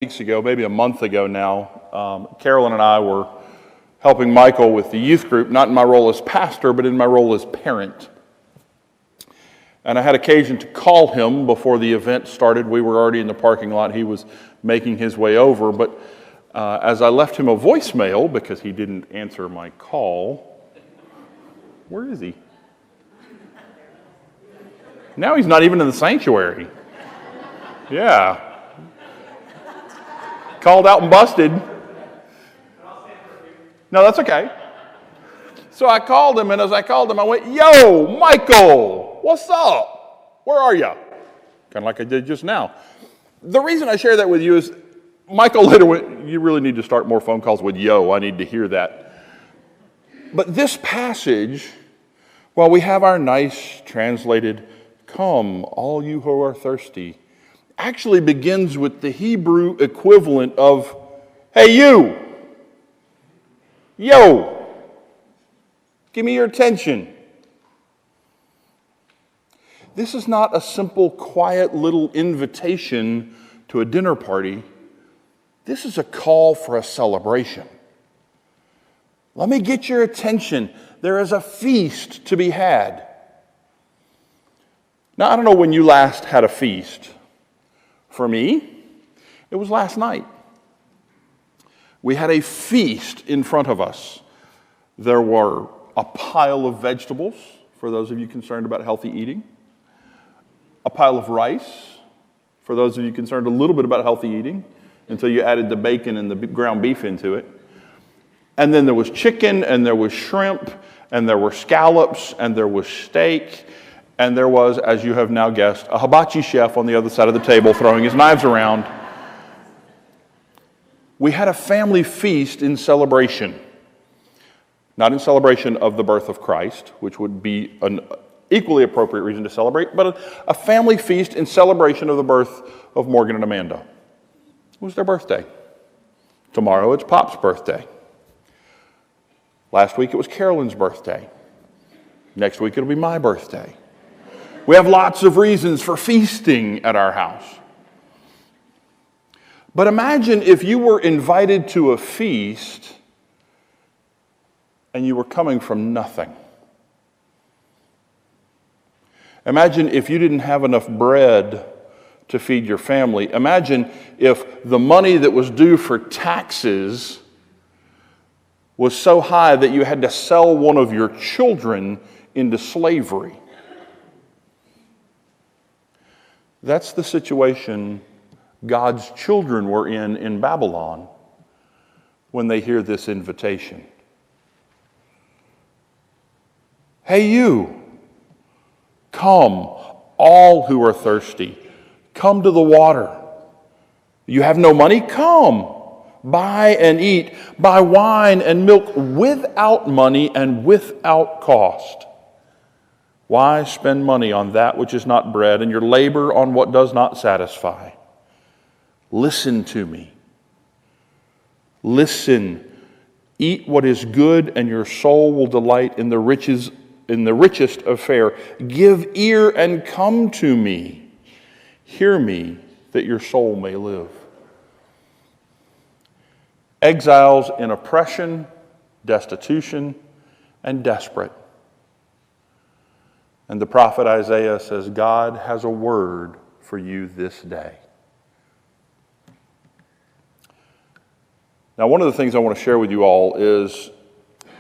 Weeks ago, maybe a month ago now, Carolyn and I were helping Michael with the youth group, not in my role as pastor, but in my role as parent. And I had occasion to call him before the event started. We were already in the parking lot. He was making his way over. But as I left him a voicemail, because he didn't answer my call, where is he? Now he's not even in the sanctuary. Yeah. Called out and busted. No, that's okay. So I called him, and as I called him, I went, "Yo, Michael, what's up? Where are you?" Kind of like I did just now. The reason I share that with you is Michael later went, "You really need to start more phone calls with yo. I need to hear that." But this passage, while we have our nice translated, "Come, all you who are thirsty," actually begins with the Hebrew equivalent of, "Hey, you, yo, give me your attention." This is not a simple, quiet little invitation to a dinner party. This is a call for a celebration. Let me get your attention. There is a feast to be had. Now, I don't know when you last had a feast. For me, it was last night. We had a feast in front of us. There were a pile of vegetables, for those of you concerned about healthy eating, a pile of rice, for those of you concerned a little bit about healthy eating, until you added the bacon and the ground beef into it. And then there was chicken, and there was shrimp, and there were scallops, and there was steak. And there was, as you have now guessed, a hibachi chef on the other side of the table throwing his knives around. We had a family feast in celebration. Not in celebration of the birth of Christ, which would be an equally appropriate reason to celebrate, but a family feast in celebration of the birth of Morgan and Amanda. It was their birthday. Tomorrow it's Pop's birthday. Last week it was Carolyn's birthday. Next week it'll be my birthday. We have lots of reasons for feasting at our house. But imagine if you were invited to a feast and you were coming from nothing. Imagine if you didn't have enough bread to feed your family. Imagine if the money that was due for taxes was so high that you had to sell one of your children into slavery. That's the situation God's children were in Babylon when they hear this invitation. Hey, you, come, all who are thirsty, come to the water. You have no money? Come, buy and eat. Buy wine and milk without money and without cost. Why spend money on that which is not bread, and your labor on what does not satisfy? Listen to me. Listen. Eat what is good, and your soul will delight in the richest of fare. Give ear and come to me. Hear me, that your soul may live. Exiles in oppression, destitution, and desperate. And the prophet Isaiah says, God has a word for you this day. Now, one of the things I want to share with you all is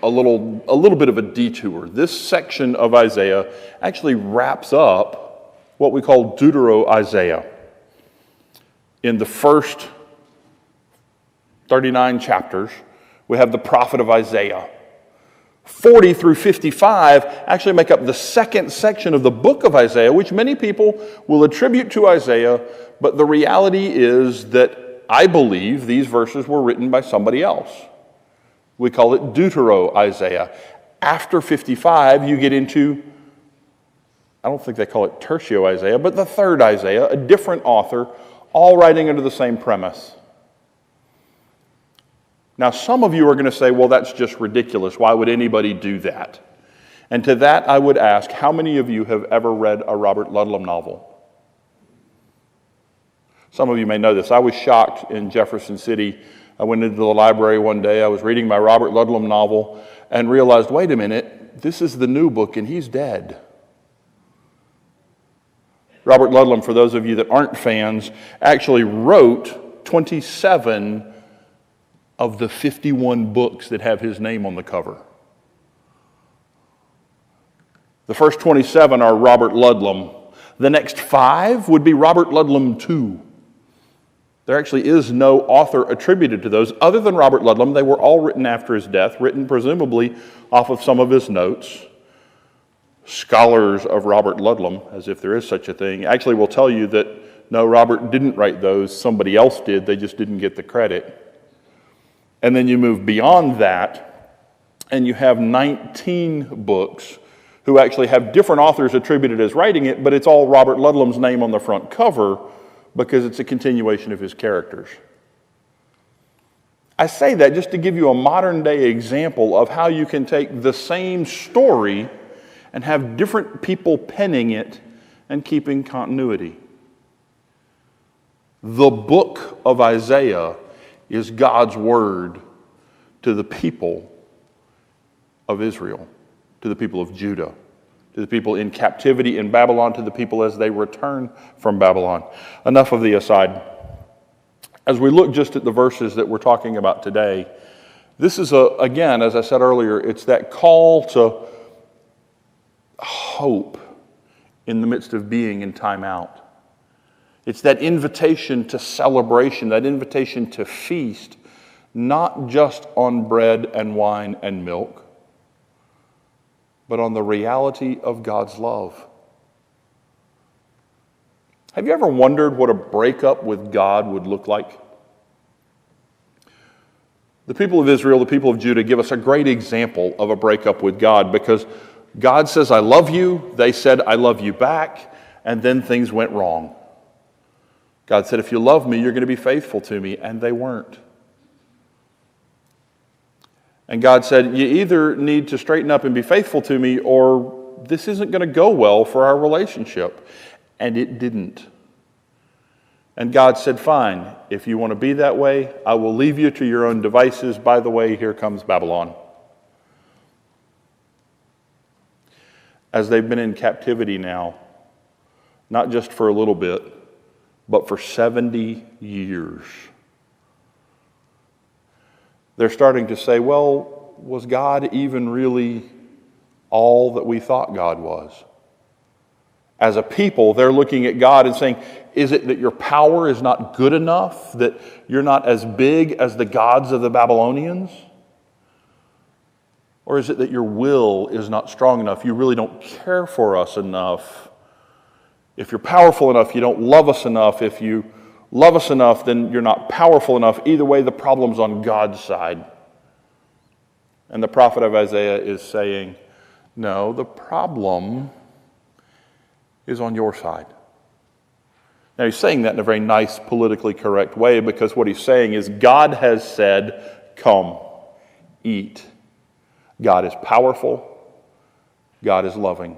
a little bit of a detour. This section of Isaiah actually wraps up what we call Deutero-Isaiah. In the first 39 chapters, we have the prophet of Isaiah. 40 through 55 actually make up the second section of the book of Isaiah, which many people will attribute to Isaiah, but the reality is that I believe these verses were written by somebody else. We call it Deutero-Isaiah. After 55, you get into, I don't think they call it Tertio-Isaiah, but the third Isaiah, a different author, all writing under the same premise. Now, some of you are going to say, well, that's just ridiculous. Why would anybody do that? And to that, I would ask, how many of you have ever read a Robert Ludlum novel? Some of you may know this. I was shocked in Jefferson City. I went into the library one day. I was reading my Robert Ludlum novel and realized, wait a minute, this is the new book and he's dead. Robert Ludlum, for those of you that aren't fans, actually wrote 27 of the 51 books that have his name on the cover. The first 27 are Robert Ludlum. The next 5 would be Robert Ludlum II. There actually is no author attributed to those other than Robert Ludlum. They were all written after his death, written presumably off of some of his notes. Scholars of Robert Ludlum, as if there is such a thing, actually will tell you that no, Robert didn't write those, somebody else did, they just didn't get the credit. And then you move beyond that, and you have 19 books who actually have different authors attributed as writing it, but it's all Robert Ludlum's name on the front cover because it's a continuation of his characters. I say that just to give you a modern day example of how you can take the same story and have different people penning it and keeping continuity. The book of Isaiah is God's word to the people of Israel, to the people of Judah, to the people in captivity in Babylon, to the people as they return from Babylon. Enough of the aside. As we look just at the verses that we're talking about today, this is, again, as I said earlier, it's that call to hope in the midst of being in time out. It's that invitation to celebration, that invitation to feast, not just on bread and wine and milk, but on the reality of God's love. Have you ever wondered what a breakup with God would look like? The people of Israel, the people of Judah, give us a great example of a breakup with God because God says, I love you. They said, I love you back. And then things went wrong. God said, if you love me, you're going to be faithful to me. And they weren't. And God said, you either need to straighten up and be faithful to me, or this isn't going to go well for our relationship. And it didn't. And God said, fine, if you want to be that way, I will leave you to your own devices. By the way, here comes Babylon. As they've been in captivity now, not just for a little bit, but for 70 years. They're starting to say, well, was God even really all that we thought God was? As a people, they're looking at God and saying, is it that your power is not good enough, that you're not as big as the gods of the Babylonians? Or is it that your will is not strong enough? You really don't care for us enough. If you're powerful enough, you don't love us enough. If you love us enough, then you're not powerful enough. Either way, the problem's on God's side. And the prophet of Isaiah is saying, no, the problem is on your side. Now, he's saying that in a very nice, politically correct way because what he's saying is God has said, come, eat. God is powerful. God is loving.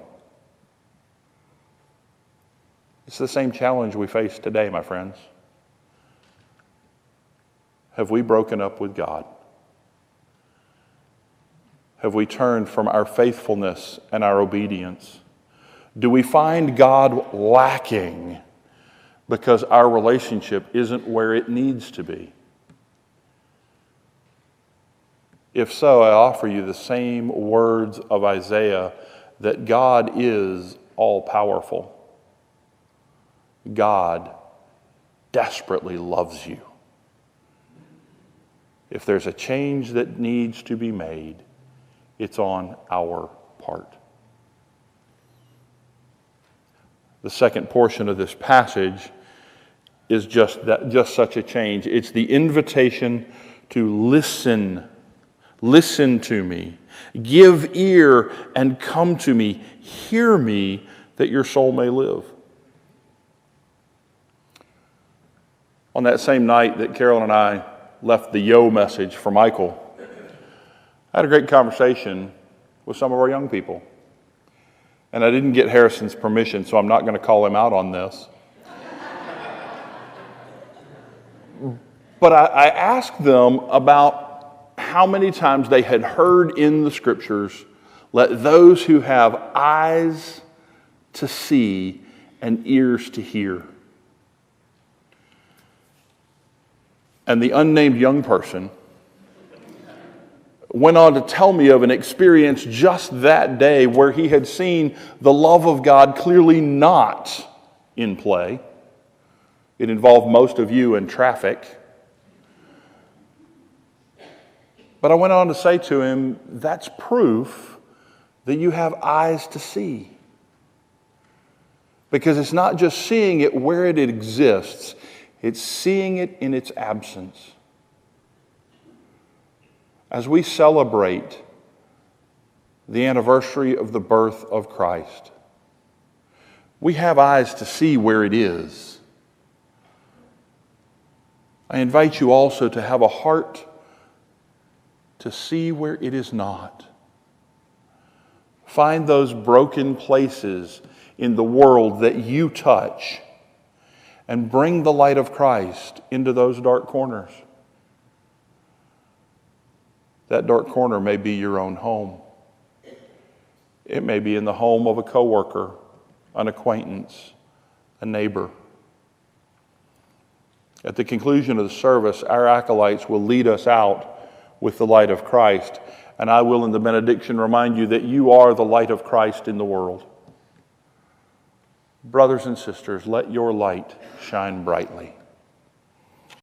It's the same challenge we face today, my friends. Have we broken up with God? Have we turned from our faithfulness and our obedience? Do we find God lacking because our relationship isn't where it needs to be? If so, I offer you the same words of Isaiah that God is all-powerful. God desperately loves you. If there's a change that needs to be made, it's on our part. The second portion of this passage is just such a change. It's the invitation to listen. Listen to me. Give ear and come to me. Hear me that your soul may live. On that same night that Carolyn and I left the yo message for Michael, I had a great conversation with some of our young people. And I didn't get Harrison's permission, so I'm not going to call him out on this. But I asked them about how many times they had heard in the Scriptures, let those who have eyes to see and ears to hear. And the unnamed young person went on to tell me of an experience just that day where he had seen the love of God clearly not in play. It involved most of you in traffic. But I went on to say to him, that's proof that you have eyes to see. Because it's not just seeing it where it exists, it's seeing it in its absence. As we celebrate the anniversary of the birth of Christ, we have eyes to see where it is. I invite you also to have a heart to see where it is not. Find those broken places in the world that you touch and bring the light of Christ into those dark corners. That dark corner may be your own home. It may be in the home of a coworker, an acquaintance, a neighbor. At the conclusion of the service, our acolytes will lead us out with the light of Christ. And I will, in the benediction, remind you that you are the light of Christ in the world. Brothers and sisters, let your light shine brightly.